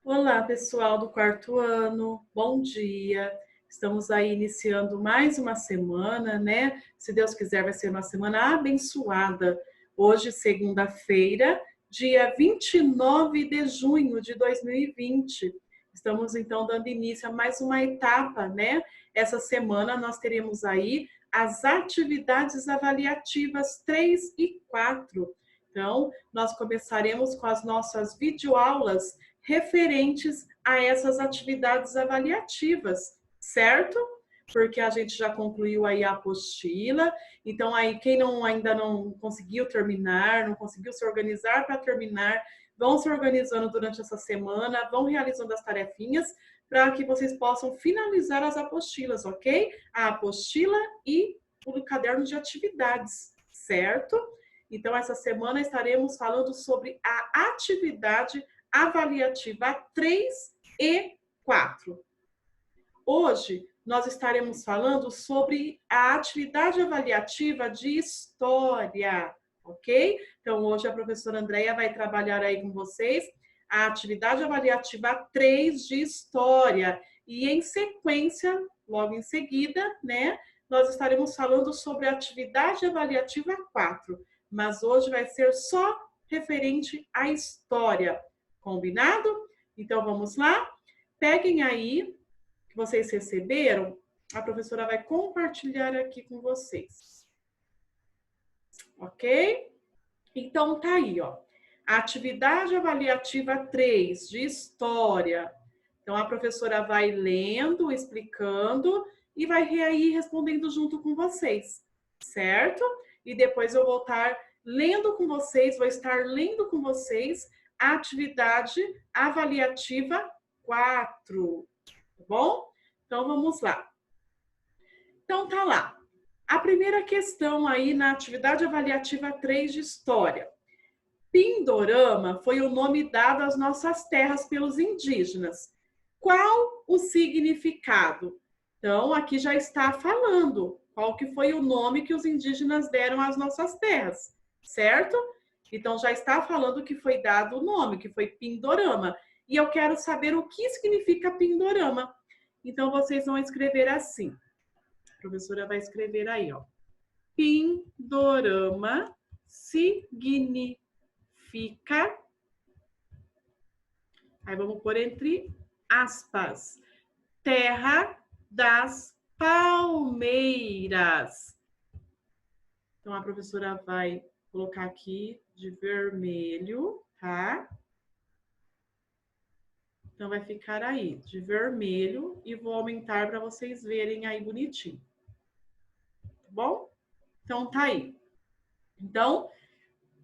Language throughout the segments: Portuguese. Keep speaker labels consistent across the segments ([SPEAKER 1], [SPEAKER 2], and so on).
[SPEAKER 1] Olá, pessoal do quarto ano, bom dia. Estamos aí iniciando mais uma semana, né? Se Deus quiser, vai ser uma semana abençoada. Hoje, segunda-feira, dia 29 de junho de 2020. Estamos então dando início a mais uma etapa, né? Essa semana nós teremos aí as atividades avaliativas 3 e 4. Então, nós começaremos com as nossas videoaulas referentes a essas atividades avaliativas, certo? Porque a gente já concluiu aí a apostila, então aí quem ainda não conseguiu terminar, não conseguiu se organizar para terminar, vão se organizando durante essa semana, vão realizando as tarefinhas para que vocês possam finalizar as apostilas, ok? A apostila e o caderno de atividades, certo? Então, essa semana estaremos falando sobre a atividade avaliativa 3 e 4. Hoje, nós estaremos falando sobre a atividade avaliativa de história, ok? Então, hoje a professora Andréia vai trabalhar aí com vocês a atividade avaliativa 3 de história. E em sequência, logo em seguida, né, nós estaremos falando sobre a atividade avaliativa 4. Mas hoje vai ser só referente à história. Combinado? Então, vamos lá? Peguem aí que vocês receberam, a professora vai compartilhar aqui com vocês. Ok? Então, tá aí, ó. A atividade avaliativa 3 de história. Então, a professora vai lendo, explicando e vai aí respondendo junto com vocês, certo? E depois eu vou estar lendo com vocês, vou estar lendo com vocês a atividade avaliativa 4, tá bom? Então, vamos lá. Então, tá lá. A primeira questão aí na atividade avaliativa 3 de história. Pindorama foi o nome dado às nossas terras pelos indígenas. Qual o significado? Então, aqui já está falando qual que foi o nome que os indígenas deram às nossas terras, certo? Então, já está falando que foi dado o nome, que foi Pindorama. E eu quero saber o que significa Pindorama. Então, vocês vão escrever assim. A professora vai escrever aí, ó. Pindorama significa. Aí vamos pôr entre aspas. Terra das palmeiras. Então a professora vai colocar aqui de vermelho, tá? Então vai ficar aí de vermelho e vou aumentar para vocês verem aí bonitinho. Tá bom? Então tá aí. Então,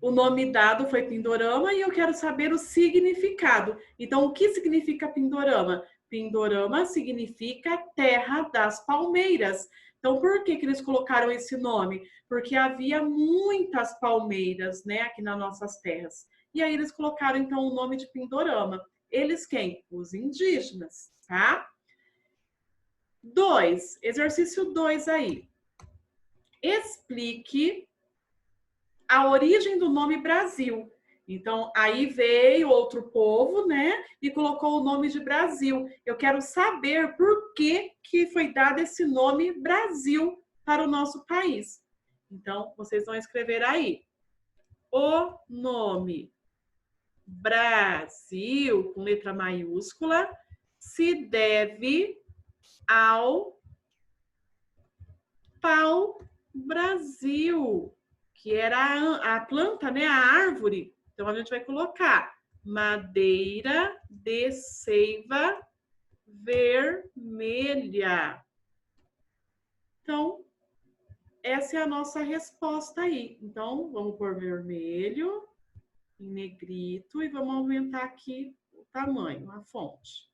[SPEAKER 1] o nome dado foi Pindorama e eu quero saber o significado. Então, o que significa Pindorama? Pindorama significa terra das palmeiras. Então, por que eles colocaram esse nome? Porque havia muitas palmeiras, né, aqui nas nossas terras. E aí eles colocaram, então, o nome de Pindorama. Eles quem? Os indígenas, tá? 2, exercício 2 aí. Explique a origem do nome Brasil. Então, aí veio outro povo, né, e colocou o nome de Brasil. Eu quero saber por que foi dado esse nome Brasil para o nosso país. Então, vocês vão escrever aí. O nome Brasil, com letra maiúscula, se deve ao pau-brasil, que era a planta, né, a árvore. Então, a gente vai colocar madeira de seiva vermelha. Então, essa é a nossa resposta aí. Então, vamos pôr vermelho, em negrito, e vamos aumentar aqui o tamanho, a fonte.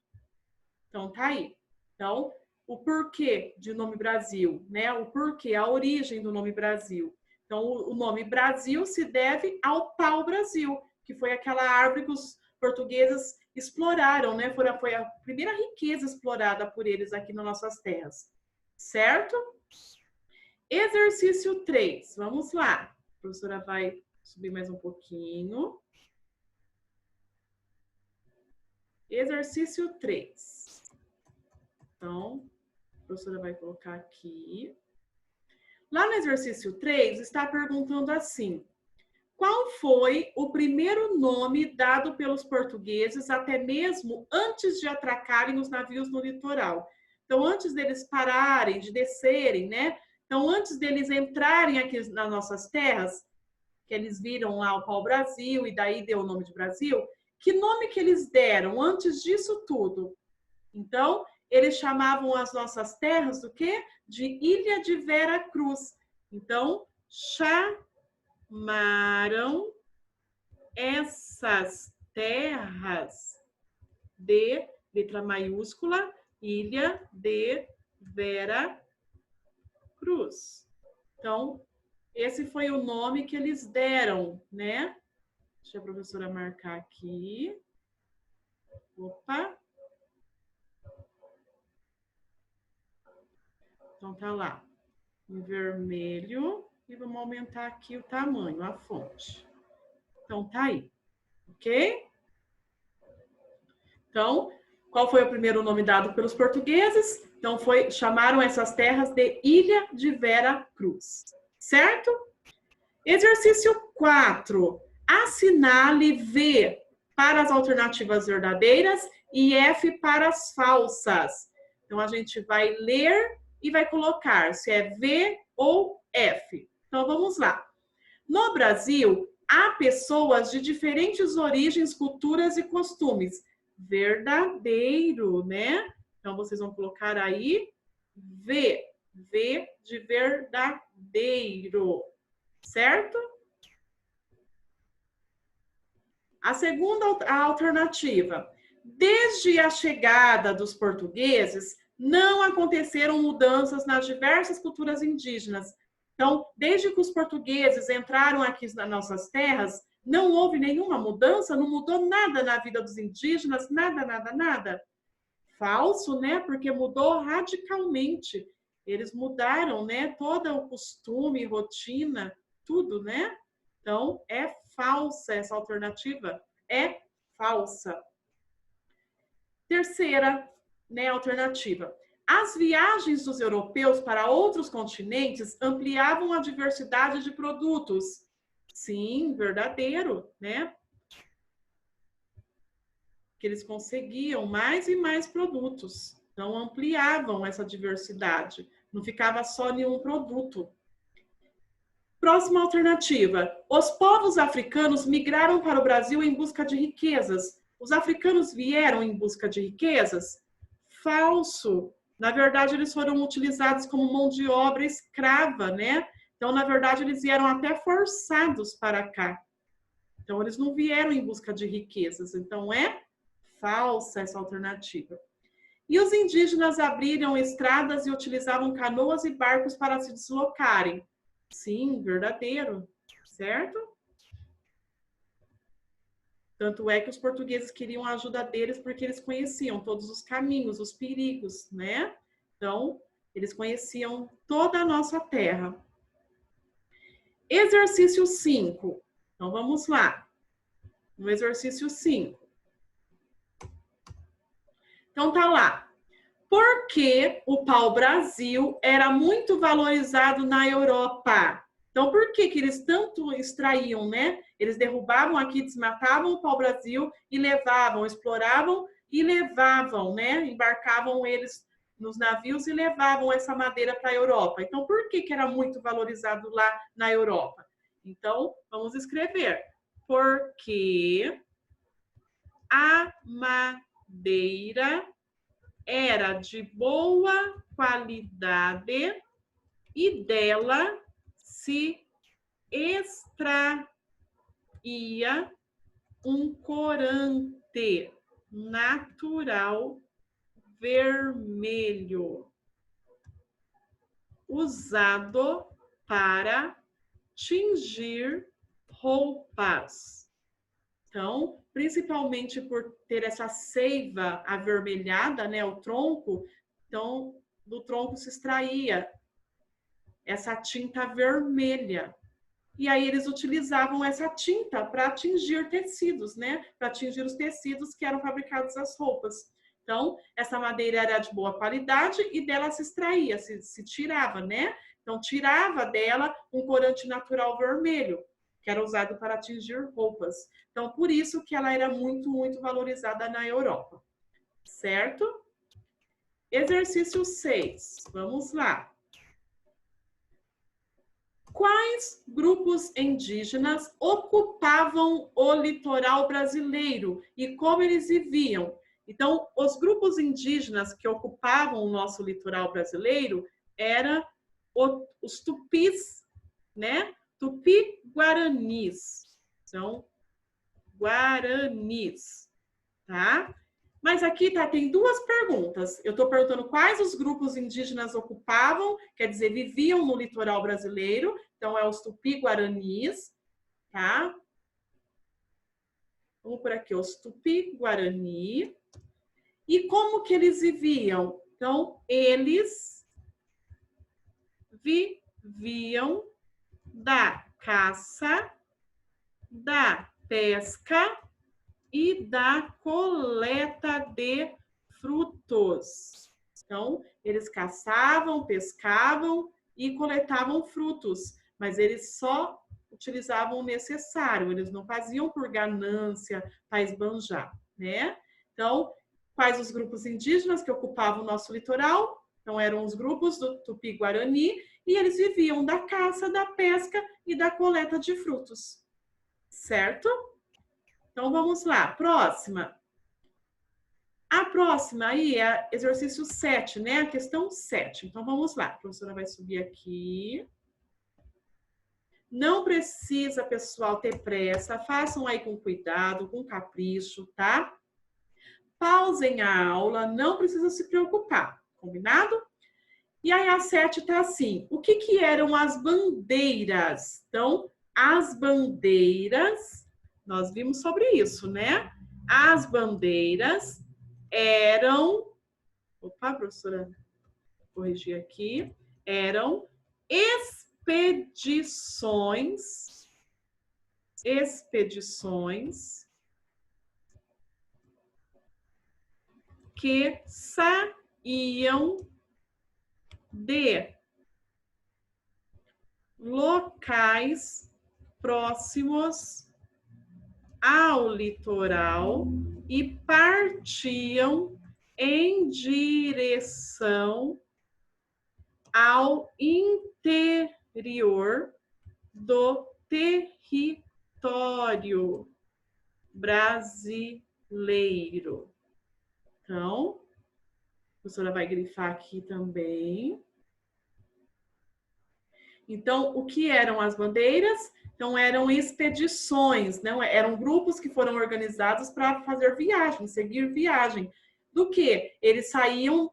[SPEAKER 1] Então, tá aí. Então, o porquê de nome Brasil, né? O porquê, a origem do nome Brasil. Então, o nome Brasil se deve ao pau-brasil, que foi aquela árvore que os portugueses exploraram, né? Foi a primeira riqueza explorada por eles aqui nas nossas terras. Certo? Exercício 3. Vamos lá. A professora vai subir mais um pouquinho. Exercício 3. Então, a professora vai colocar aqui. Lá no exercício 3, está perguntando assim: qual foi o primeiro nome dado pelos portugueses até mesmo antes de atracarem os navios no litoral? Então, antes deles pararem, de descerem, né? Então, antes deles entrarem aqui nas nossas terras, que eles viram lá o pau-brasil e daí deu o nome de Brasil, que nome que eles deram antes disso tudo? Então, eles chamavam as nossas terras do quê? De Ilha de Vera Cruz. Então, chamaram essas terras de letra maiúscula, Ilha de Vera Cruz. Então, esse foi o nome que eles deram, né? Deixa a professora marcar aqui. Opa! Então, tá lá, em vermelho, e vamos aumentar aqui o tamanho, a fonte. Então, tá aí, ok? Então, qual foi o primeiro nome dado pelos portugueses? Então, chamaram essas terras de Ilha de Vera Cruz, certo? Exercício 4. Assinale V para as alternativas verdadeiras e F para as falsas. Então, a gente vai ler e vai colocar se é V ou F. Então, vamos lá. No Brasil, há pessoas de diferentes origens, culturas e costumes. Verdadeiro, né? Então, vocês vão colocar aí V. V de verdadeiro. Certo? A segunda alternativa. Desde a chegada dos portugueses, não aconteceram mudanças nas diversas culturas indígenas. Então, desde que os portugueses entraram aqui nas nossas terras, não houve nenhuma mudança, não mudou nada na vida dos indígenas, nada, nada, nada. Falso, né? Porque mudou radicalmente. Eles mudaram, né? Todo o costume, rotina, tudo, né? Então, é falsa essa alternativa. É falsa. Terceira, né, alternativa. As viagens dos europeus para outros continentes ampliavam a diversidade de produtos. Sim, verdadeiro, né? Que eles conseguiam mais e mais produtos. Então, ampliavam essa diversidade. Não ficava só em um produto. Próxima alternativa. Os povos africanos migraram para o Brasil em busca de riquezas. Os africanos vieram em busca de riquezas? Falso. Na verdade, eles foram utilizados como mão de obra escrava, né? Então, na verdade, eles vieram até forçados para cá. Então, eles não vieram em busca de riquezas. Então, é falsa essa alternativa. E os indígenas abriram estradas e utilizavam canoas e barcos para se deslocarem. Sim, verdadeiro, certo? Tanto é que os portugueses queriam a ajuda deles porque eles conheciam todos os caminhos, os perigos, né? Então, eles conheciam toda a nossa terra. Exercício 5. Então, vamos lá. No exercício 5. Então, tá lá. Por que o pau-brasil era muito valorizado na Europa? Então, por que eles tanto extraíam, né? Eles derrubavam aqui, desmatavam o pau-brasil e levavam, exploravam e levavam, né? Embarcavam eles nos navios e levavam essa madeira para a Europa. Então, por que era muito valorizado lá na Europa? Então, vamos escrever. Porque a madeira era de boa qualidade e dela se extraía um corante natural vermelho, usado para tingir roupas. Então, principalmente por ter essa seiva avermelhada, né, o tronco, então do tronco se extraía essa tinta vermelha. E aí eles utilizavam essa tinta para atingir tecidos, né? Para atingir os tecidos que eram fabricados as roupas. Então, essa madeira era de boa qualidade e dela se extraía, se tirava, né? Então, tirava dela um corante natural vermelho, que era usado para atingir roupas. Então, por isso que ela era muito, muito valorizada na Europa. Certo? Exercício 6. Vamos lá. Quais grupos indígenas ocupavam o litoral brasileiro e como eles viviam? Então, os grupos indígenas que ocupavam o nosso litoral brasileiro eram os tupis, né? Tupi-guaranis. São guaranis, tá? Mas aqui tem duas perguntas. Eu estou perguntando quais os grupos indígenas ocupavam, quer dizer, viviam no litoral brasileiro. Então, é os Tupi-Guaranis, tá? Vamos por aqui, os Tupi-Guarani. E como que eles viviam? Então, eles viviam da caça, da pesca e da coleta de frutos. Então, eles caçavam, pescavam e coletavam frutos, mas eles só utilizavam o necessário, eles não faziam por ganância para esbanjar, né? Então, quais os grupos indígenas que ocupavam o nosso litoral? Então, eram os grupos do Tupi-Guarani e eles viviam da caça, da pesca e da coleta de frutos, certo? Então, vamos lá. Próxima. A próxima aí é exercício 7, né? A questão 7. Então, vamos lá. A professora vai subir aqui. Não precisa, pessoal, ter pressa. Façam aí com cuidado, com capricho, tá? Pausem a aula. Não precisa se preocupar. Combinado? E aí, a 7 tá assim. O que eram as bandeiras? Então, as bandeiras... Nós vimos sobre isso, né? As bandeiras eram... Opa, professora, corrigir aqui. Eram expedições que saíam de locais próximos ao litoral e partiam em direção ao interior do território brasileiro. Então, a professora vai grifar aqui também. Então, o que eram as bandeiras? Então, eram expedições, não? Eram grupos que foram organizados para fazer viagem, seguir viagem. Do que? Eles saíam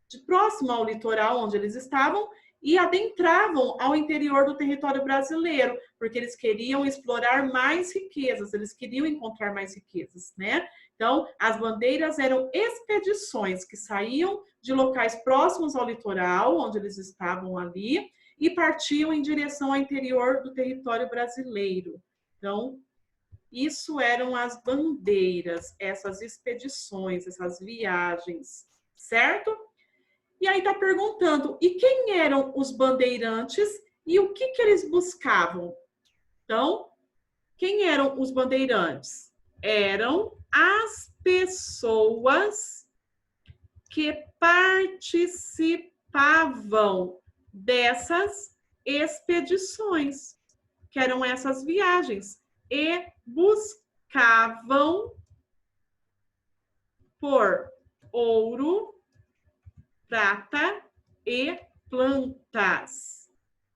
[SPEAKER 1] de próximo ao litoral onde eles estavam e adentravam ao interior do território brasileiro, porque eles queriam explorar mais riquezas, eles queriam encontrar mais riquezas, né? Então, as bandeiras eram expedições que saíam de locais próximos ao litoral, onde eles estavam ali, e partiam em direção ao interior do território brasileiro. Então, isso eram as bandeiras, essas expedições, essas viagens, certo? E aí está perguntando, e quem eram os bandeirantes e o que eles buscavam? Então, quem eram os bandeirantes? Eram as pessoas que participavam dessas expedições, que eram essas viagens, e buscavam por ouro, prata e plantas.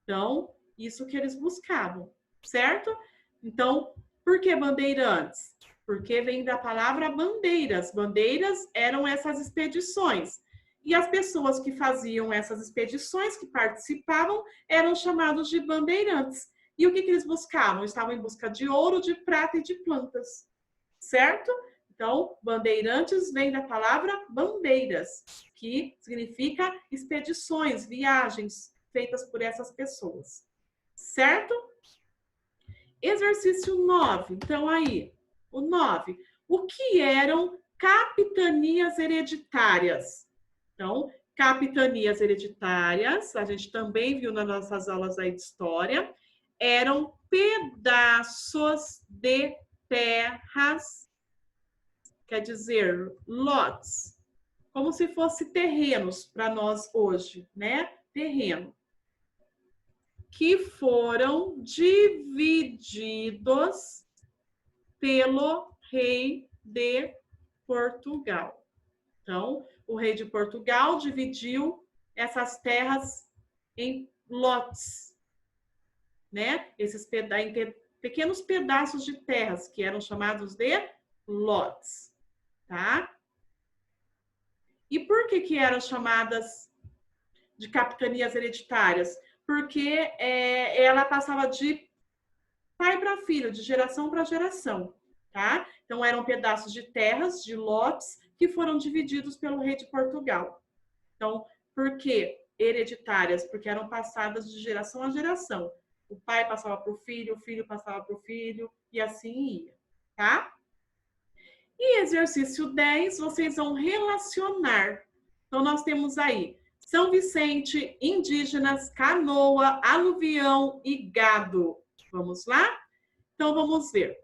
[SPEAKER 1] Então, isso que eles buscavam, certo? Então, por que bandeirantes? Porque vem da palavra bandeiras. Bandeiras eram essas expedições. E as pessoas que faziam essas expedições, que participavam, eram chamados de bandeirantes. E o que eles buscavam? Estavam em busca de ouro, de prata e de plantas, certo? Então, bandeirantes vem da palavra bandeiras, que significa expedições, viagens feitas por essas pessoas, certo? Exercício 9. Então, aí, o 9. O que eram capitanias hereditárias? Então, capitanias hereditárias, a gente também viu nas nossas aulas aí de história, eram pedaços de terras, quer dizer, lotes, como se fosse terrenos para nós hoje, né? Terreno. Que foram divididos pelo rei de Portugal. Então, o rei de Portugal dividiu essas terras em lotes, né? Esses pequenos pedaços de terras que eram chamados de lotes, tá? E por que eram chamadas de capitanias hereditárias? Porque ela passava de pai para filho, de geração para geração, tá? Então, eram pedaços de terras, de lotes, que foram divididos pelo rei de Portugal. Então, por que hereditárias? Porque eram passadas de geração a geração. O pai passava para o filho passava para o filho, e assim ia, tá? E exercício 10, vocês vão relacionar. Então, nós temos aí São Vicente, indígenas, canoa, aluvião e gado. Vamos lá? Então, vamos ver.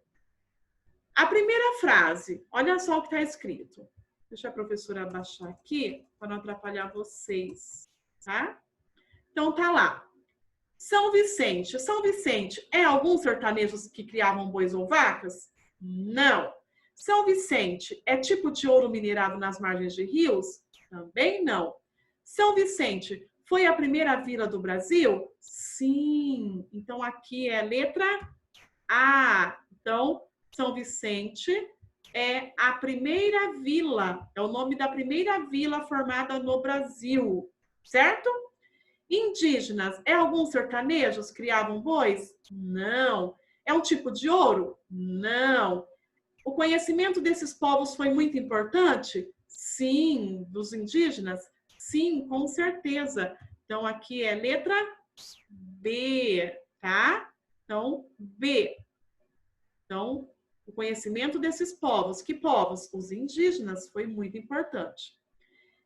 [SPEAKER 1] A primeira frase, olha só o que está escrito. Deixa a professora abaixar aqui, para não atrapalhar vocês, tá? Então, tá lá. São Vicente. São Vicente é alguns sertanejos que criavam bois ou vacas? Não. São Vicente é tipo de ouro minerado nas margens de rios? Também não. São Vicente foi a primeira vila do Brasil? Sim. Então, aqui é a letra A. Então, São Vicente é a primeira vila, é o nome da primeira vila formada no Brasil, certo? Indígenas, é alguns sertanejos criavam bois? Não. É um tipo de ouro? Não. O conhecimento desses povos foi muito importante? Sim. Dos indígenas? Sim, com certeza. Então, aqui é letra B, tá? Então, B. Então, o conhecimento desses povos. Que povos? Os indígenas foi muito importante.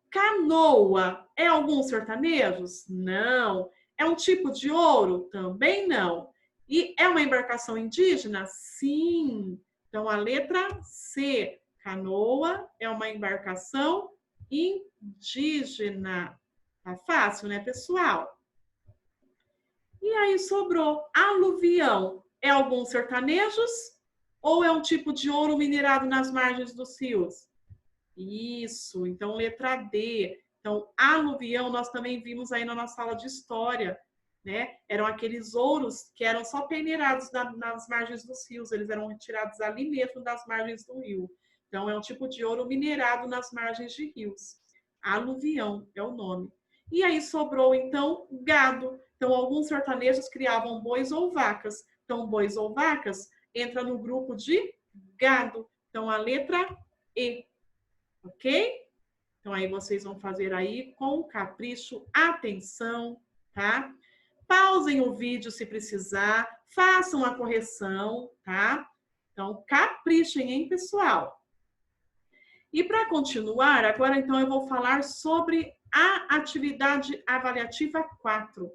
[SPEAKER 1] Canoa é alguns sertanejos? Não. É um tipo de ouro? Também não. E é uma embarcação indígena? Sim. Então, a letra C. Canoa é uma embarcação indígena. Tá fácil, né, pessoal? E aí sobrou aluvião. É alguns sertanejos ou é um tipo de ouro minerado nas margens dos rios? Isso, então letra D. Então, aluvião nós também vimos aí na nossa aula de história, né? Eram aqueles ouros que eram só peneirados nas margens dos rios, eles eram retirados ali mesmo das margens do rio. Então, é um tipo de ouro minerado nas margens de rios. Aluvião é o nome. E aí sobrou, então, gado. Então, alguns sertanejos criavam bois ou vacas. Então, bois ou vacas entra no grupo de gado. Então, a letra E. Ok? Então, aí vocês vão fazer aí com capricho, atenção, tá? Pausem o vídeo se precisar, façam a correção, tá? Então, caprichem, hein, pessoal? E para continuar, agora então eu vou falar sobre a atividade avaliativa 4.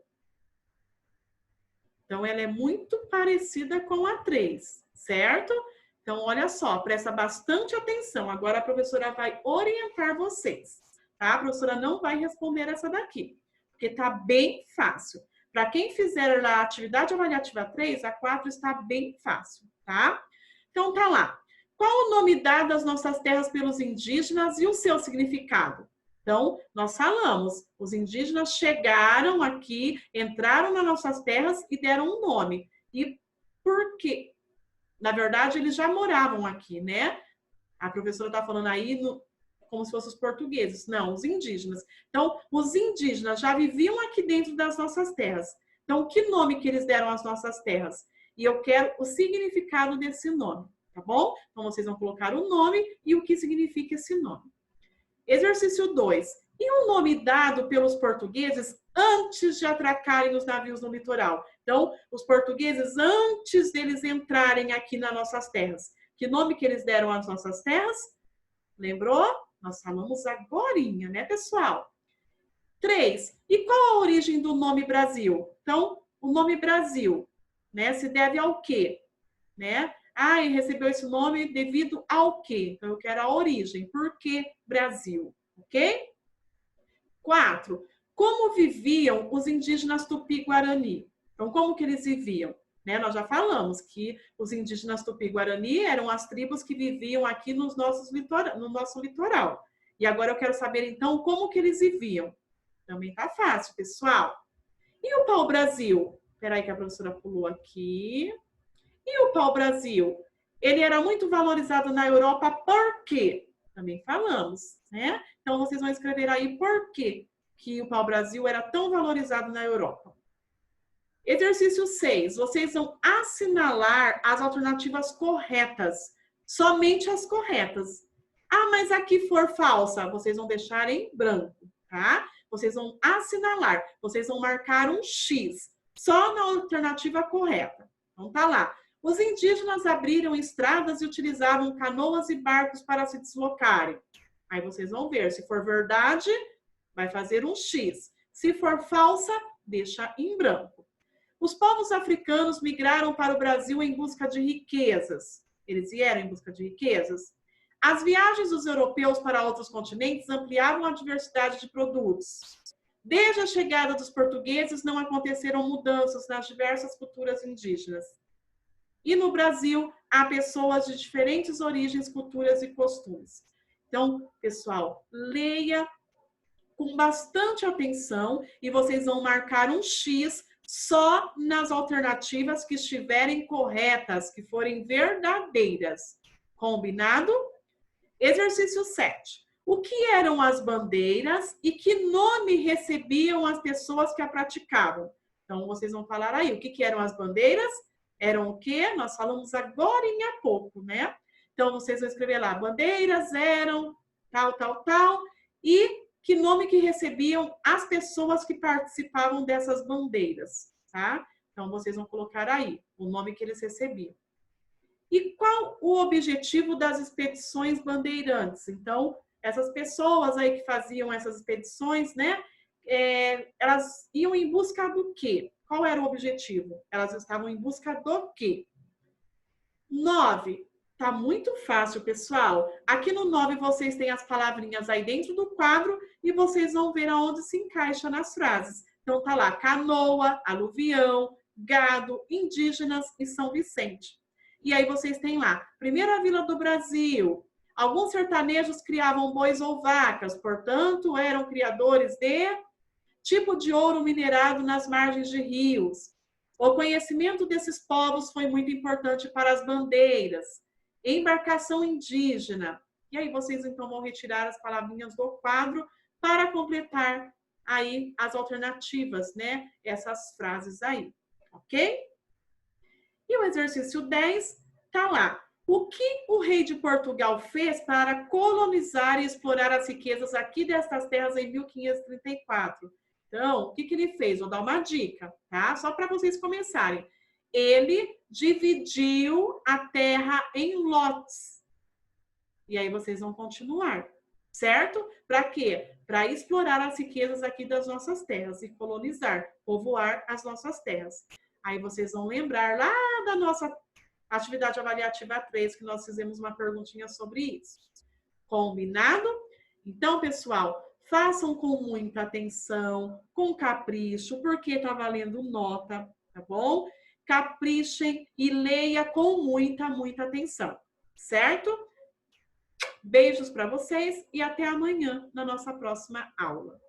[SPEAKER 1] Então, ela é muito parecida com a 3, certo? Então, olha só, presta bastante atenção. Agora a professora vai orientar vocês, tá? A professora não vai responder essa daqui, porque tá bem fácil. Para quem fizer a atividade avaliativa 3, a 4 está bem fácil, tá? Então, tá lá. Qual o nome dado às nossas terras pelos indígenas e o seu significado? Então, nós falamos, os indígenas chegaram aqui, entraram nas nossas terras e deram um nome. E por quê? Na verdade, eles já moravam aqui, né? A professora está falando aí como se fossem os portugueses. Não, os indígenas. Então, os indígenas já viviam aqui dentro das nossas terras. Então, que nome que eles deram às nossas terras? E eu quero o significado desse nome, tá bom? Então, vocês vão colocar o nome e o que significa esse nome. Exercício 2. E o nome dado pelos portugueses antes de atracarem os navios no litoral? Então, os portugueses, antes deles entrarem aqui nas nossas terras, que nome que eles deram às nossas terras? Lembrou? Nós falamos agorinha, né, pessoal? 3. E qual a origem do nome Brasil? Então, o nome Brasil, né, se deve ao quê? Né? Ah, e recebeu esse nome devido ao quê? Então, eu quero a origem. Por que Brasil? Ok? 4. Como viviam os indígenas Tupi-Guarani? Então, como que eles viviam? Né? Nós já falamos que os indígenas Tupi-Guarani eram as tribos que viviam aqui no nosso litoral. E agora eu quero saber, então, como que eles viviam. Também tá fácil, pessoal. E o pau-brasil? Espera aí que a professora pulou aqui. E o pau-brasil? Ele era muito valorizado na Europa por quê? Também falamos, né? Então, vocês vão escrever aí por quê que o pau-brasil era tão valorizado na Europa. Exercício 6. Vocês vão assinalar as alternativas corretas. Somente as corretas. Ah, mas aqui for falsa. Vocês vão deixar em branco, tá? Vocês vão assinalar. Vocês vão marcar um X. Só na alternativa correta. Então, tá lá. Os indígenas abriram estradas e utilizavam canoas e barcos para se deslocarem. Aí vocês vão ver. Se for verdade, vai fazer um X. Se for falsa, deixa em branco. Os povos africanos migraram para o Brasil em busca de riquezas. Eles vieram em busca de riquezas. As viagens dos europeus para outros continentes ampliavam a diversidade de produtos. Desde a chegada dos portugueses, não aconteceram mudanças nas diversas culturas indígenas. E no Brasil, há pessoas de diferentes origens, culturas e costumes. Então, pessoal, leia com bastante atenção e vocês vão marcar um X só nas alternativas que estiverem corretas, que forem verdadeiras. Combinado? Exercício 7. O que eram as bandeiras e que nome recebiam as pessoas que a praticavam? Então, vocês vão falar aí, o que eram as bandeiras? Eram o quê? Nós falamos agora há pouco, né? Então, vocês vão escrever lá, bandeiras eram tal, tal, tal, e que nome que recebiam as pessoas que participavam dessas bandeiras, tá? Então, vocês vão colocar aí o nome que eles recebiam. E qual o objetivo das expedições bandeirantes? Então, essas pessoas aí que faziam essas expedições, né? Elas iam em busca do quê? Qual era o objetivo? Elas estavam em busca do quê? 9. Tá muito fácil, pessoal. Aqui no 9 vocês têm as palavrinhas aí dentro do quadro e vocês vão ver aonde se encaixa nas frases. Então tá lá, canoa, aluvião, gado, indígenas e São Vicente. E aí vocês têm lá, primeira vila do Brasil. Alguns sertanejos criavam bois ou vacas, portanto, eram criadores de tipo de ouro minerado nas margens de rios. O conhecimento desses povos foi muito importante para as bandeiras. Embarcação indígena. E aí vocês então vão retirar as palavrinhas do quadro para completar aí as alternativas, né? Essas frases aí, ok? E o exercício 10 tá lá. O que o rei de Portugal fez para colonizar e explorar as riquezas aqui destas terras em 1534? Então, o que ele fez? Vou dar uma dica, tá? Só para vocês começarem. Ele dividiu a terra em lotes. E aí vocês vão continuar, certo? Para quê? Para explorar as riquezas aqui das nossas terras e colonizar, povoar as nossas terras. Aí vocês vão lembrar lá da nossa atividade avaliativa 3, que nós fizemos uma perguntinha sobre isso. Combinado? Então, pessoal, façam com muita atenção, com capricho, porque está valendo nota, tá bom? Caprichem e leia com muita, muita atenção, certo? Beijos para vocês e até amanhã na nossa próxima aula.